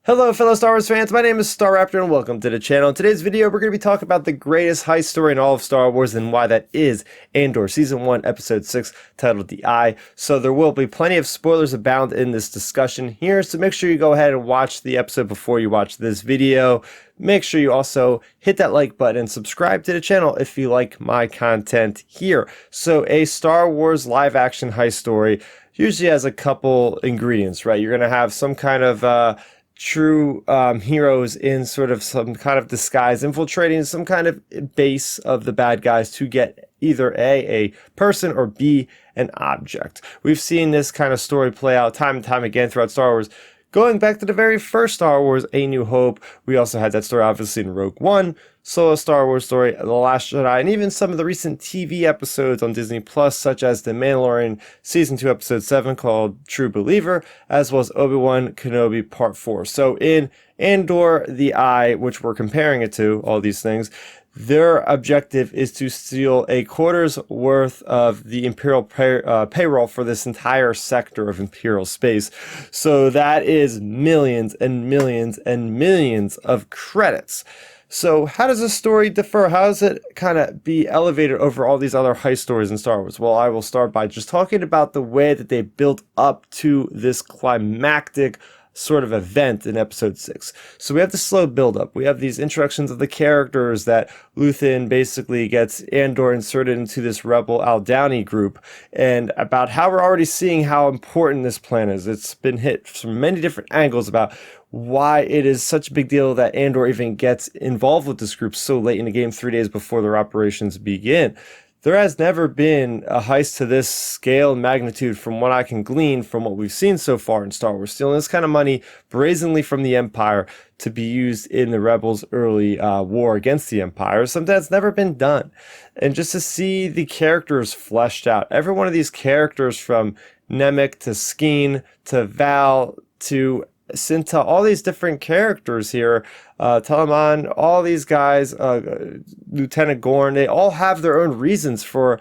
Hello fellow Star Wars fans, my name is Starrapter and welcome to the channel. In today's video we're going to be talking about the greatest heist story in all of Star Wars and why that is Andor Season 1 Episode 6 titled The Eye. So there will be plenty of spoilers abound in this discussion here, so make sure you go ahead and watch the episode before you watch this video. Make sure you also hit that like button and subscribe to the channel if you like my content here. So a Star Wars live action heist story usually has a couple ingredients, right? You're going to have some kind of true heroes in sort of some kind of disguise infiltrating some kind of base of the bad guys to get either a person or B, an object. We've seen this kind of story play out time and time again throughout Star Wars. Going back to the very first Star Wars, A New Hope, we also had that story obviously in Rogue One, Solo Star Wars story, The Last Jedi, and even some of the recent TV episodes on Disney Plus, such as The Mandalorian Season 2 Episode 7 called True Believer, as well as Obi-Wan Kenobi Part 4. So in Andor, The Eye, which we're comparing it to, all these things, their objective is to steal a quarter's worth of the Imperial payroll for this entire sector of Imperial space. So that is millions and millions and millions of credits. So how does this story differ? How does it kind of be elevated over all these other heist stories in Star Wars? Well, I will start by just talking about the way that they built up to this climactic sort of event in episode 6. So we have the slow build up. We have these introductions of the characters that Luthen basically gets Andor inserted into this rebel Aldhani group, and about how we're already seeing how important this plan is. It's been hit from many different angles about why it is such a big deal that Andor even gets involved with this group so late in the game, 3 days before their operations begin. There has never been a heist to this scale and magnitude from what I can glean from what we've seen so far in Star Wars. Stealing this kind of money brazenly from the Empire to be used in the Rebels' early war against the Empire, something that's never been done. And just to see the characters fleshed out, every one of these characters from Nemik to Skeen to Val to Cinta, all these different characters here, Telemann, all these guys, Lieutenant Gorn, they all have their own reasons for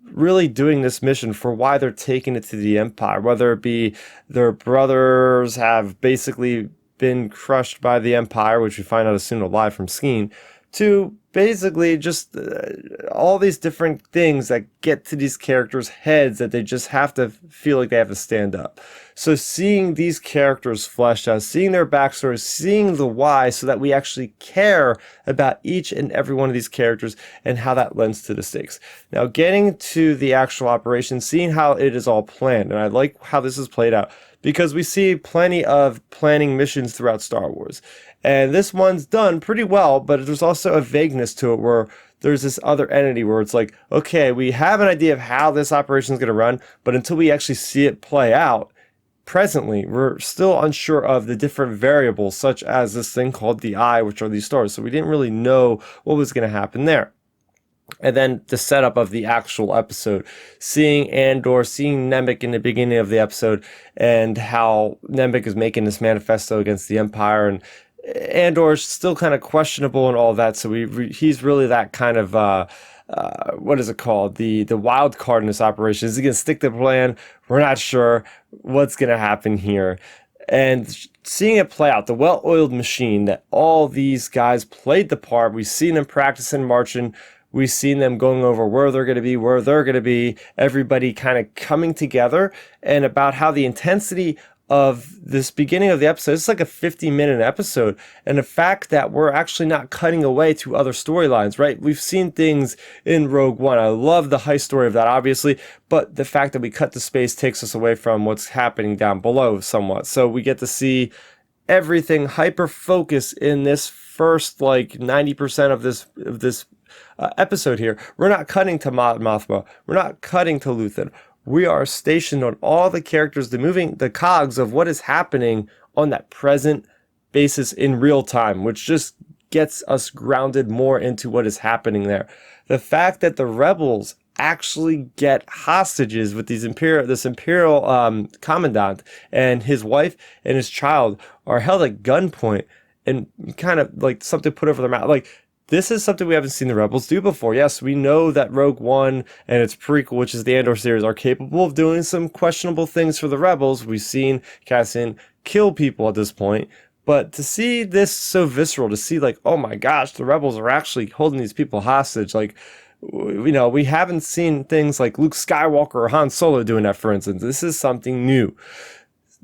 really doing this mission, for why they're taking it to the Empire, whether it be their brothers have basically been crushed by the Empire, which we find out is soon alive from Skeen, to basically just all these different things that get to these characters' heads that they just have to feel like they have to stand up. So seeing these characters fleshed out, seeing their backstories, seeing the why, so that we actually care about each and every one of these characters and how that lends to the stakes. Now getting to the actual operation, seeing how it is all planned, and I like how this is played out, because we see plenty of planning missions throughout Star Wars. And this one's done pretty well, but there's also a vagueness to it where there's this other entity where it's like, okay, we have an idea of how this operation is going to run, but until we actually see it play out, presently, we're still unsure of the different variables, such as this thing called the Eye, which are these stars. So we didn't really know what was going to happen there. And then the setup of the actual episode, seeing Andor, seeing Nemik in the beginning of the episode, and how Nemik is making this manifesto against the Empire, and Andor is still kind of questionable and all that. So he's really that kind of what is it called? The wild card in this operation. Is he going to stick to the plan? We're not sure what's going to happen here. And seeing it play out, the well-oiled machine that all these guys played the part. We've seen them practicing marching. We've seen them going over where they're going to be, where they're going to be, everybody kind of coming together, and about how the intensity of this beginning of the episode, it's like a 50-minute episode, and the fact that we're actually not cutting away to other storylines, right? We've seen things in Rogue One. I love the heist story of that, obviously, but the fact that we cut to space takes us away from what's happening down below somewhat. So we get to see everything hyper-focus in this first, like, 90% of this episode here. We're not cutting to Mon Mothma. We're not cutting to Luthen. We are stationed on all the characters, the cogs of what is happening on that present basis in real time, which just gets us grounded more into what is happening there. The fact that the rebels actually get hostages with this imperial commandant and his wife and his child are held at gunpoint and kind of like something put over their mouth. Like, this is something we haven't seen the Rebels do before. Yes, we know that Rogue One and its prequel, which is the Andor series, are capable of doing some questionable things for the Rebels. We've seen Cassian kill people at this point, But to see this so visceral, to see like, oh my gosh, the rebels are actually holding these people hostage, like, you know, we haven't seen things like Luke Skywalker or Han Solo doing that, for instance. This is something new.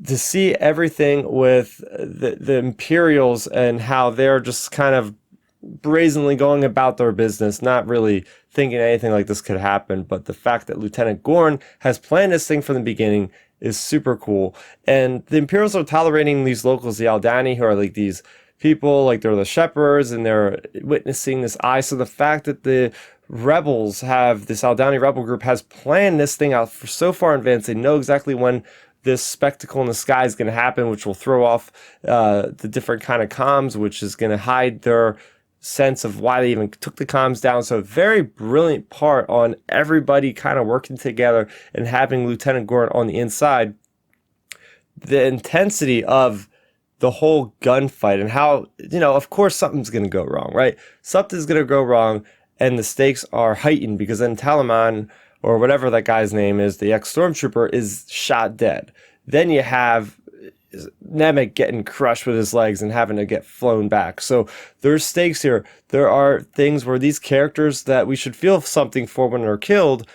To see everything with the Imperials and how they're just kind of brazenly going about their business, not really thinking anything like this could happen. But the fact that Lieutenant Gorn has planned this thing from the beginning is super cool. And the Imperials are tolerating these locals, the Aldani, who are like these people, like they're the shepherds and they're witnessing this eye. So the fact that the rebels have, this Aldani rebel group has planned this thing out for so far in advance, they know exactly when this spectacle in the sky is going to happen, which will throw off the different kind of comms, which is going to hide their sense of why they even took the comms down. So a very brilliant part on everybody kind of working together and having Lieutenant Gorn on the inside. The intensity of the whole gunfight and how, you know, of course something's going to go wrong, right? Something's going to go wrong and the stakes are heightened because then Talaman, or whatever that guy's name is, the ex-stormtrooper, is shot dead. Then you have Nemec getting crushed with his legs and having to get flown back. So there's stakes here. There are things where these characters that we should feel something for when they're killed,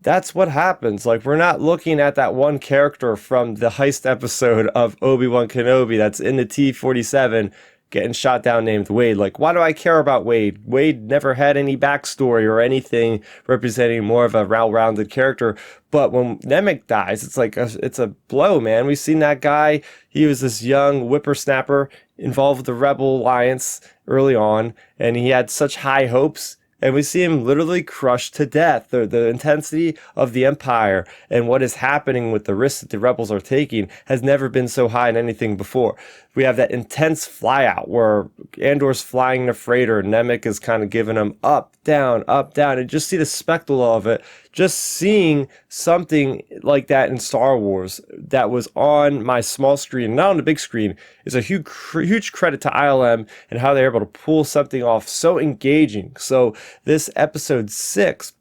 that's what happens. Like, we're not looking at that one character from the Heist episode of Obi-Wan Kenobi that's in the T-47 getting shot down named Wade. Like, why do I care about Wade? Wade never had any backstory or anything representing more of a well-rounded character. But when Nemec dies, it's like it's a blow, man. We've seen that guy. He was this young whippersnapper involved with the Rebel Alliance early on, and he had such high hopes. And we see him literally crushed to death. The intensity of the Empire and what is happening with the risks that the rebels are taking has never been so high in anything before. We have that intense flyout where Andor's flying the freighter. Nemec is kind of giving him up, down, and just see the spectacle of it. Just seeing something like that in Star Wars that was on my small screen, not on the big screen, is a huge credit to ILM and how they're able to pull something off so engaging. So this episode 6,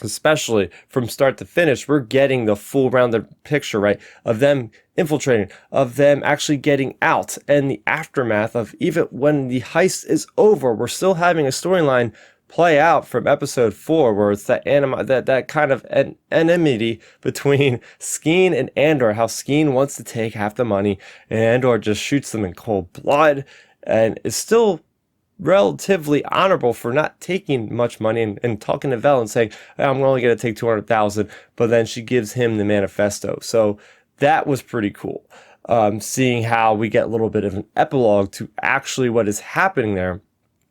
especially from start to finish, we're getting the full rounded picture, right, of them infiltrating, of them actually getting out, and the aftermath of even when the heist is over, we're still having a storyline play out from episode 4, where it's that kind of enmity between Skeen and Andor, how Skeen wants to take half the money and Andor just shoots them in cold blood and is still relatively honorable for not taking much money and talking to Vel and saying, hey, I'm only going to take 200,000, but then she gives him the manifesto. So that was pretty cool. Seeing how we get a little bit of an epilogue to actually what is happening there.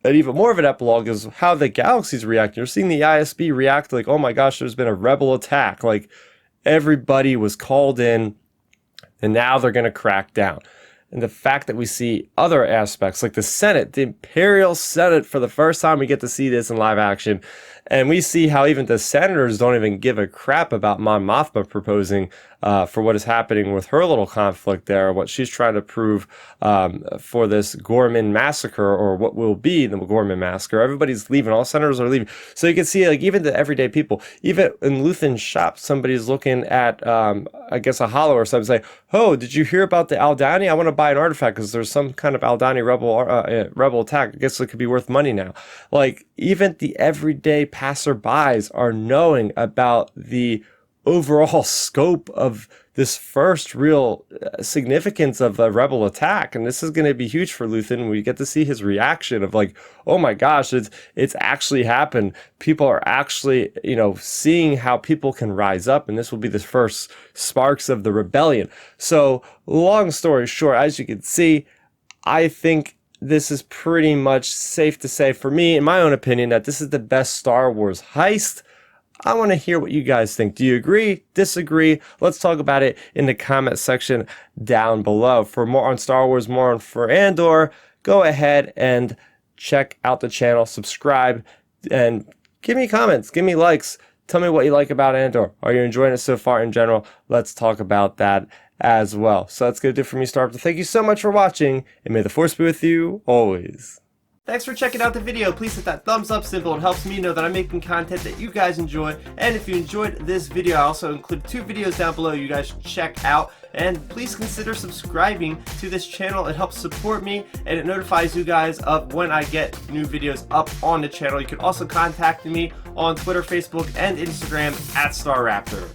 And even more of an epilogue is how the galaxy's reacting. You're seeing the ISB react like, oh my gosh, there's been a rebel attack. Like, everybody was called in and now they're going to crack down. And the fact that we see other aspects like the Senate, the Imperial Senate, for the first time we get to see this in live action. And we see how even the senators don't even give a crap about Mon Mothma proposing for what is happening with her little conflict there, what she's trying to prove for this Gorman massacre, or what will be the Gorman massacre. Everybody's leaving. All senators are leaving. So you can see, like, even the everyday people, even in Luthen's shop, somebody's looking at, I guess, a hollow or something, say, oh, did you hear about the Aldani? I want to buy an artifact because there's some kind of Aldani rebel attack. I guess it could be worth money now. Like, even the everyday passerbys are knowing about the overall scope of this first real significance of a rebel attack. And this is going to be huge for Luthen. We get to see his reaction of like, oh my gosh, it's actually happened. People are actually, you know, seeing how people can rise up, and this will be the first sparks of the rebellion. So long story short, as you can see, I think this is pretty much safe to say, for me, in my own opinion, that this is the best Star Wars heist. I want to hear what you guys think. Do you agree? Disagree? Let's talk about it in the comment section down below. For more on Star Wars, more on for Andor, go ahead and check out the channel, subscribe, and give me comments, give me likes. Tell me what you like about Andor. Are you enjoying it so far in general? Let's talk about that as well. So that's going to do it for me, Starrapter. Thank you so much for watching, and may the Force be with you always. Thanks for checking out the video. Please hit that thumbs up symbol. It helps me know that I'm making content that you guys enjoy. And if you enjoyed this video, I also include 2 videos down below you guys should check out. And please consider subscribing to this channel. It helps support me and it notifies you guys of when I get new videos up on the channel. You can also contact me on Twitter, Facebook, and Instagram at Starrapter.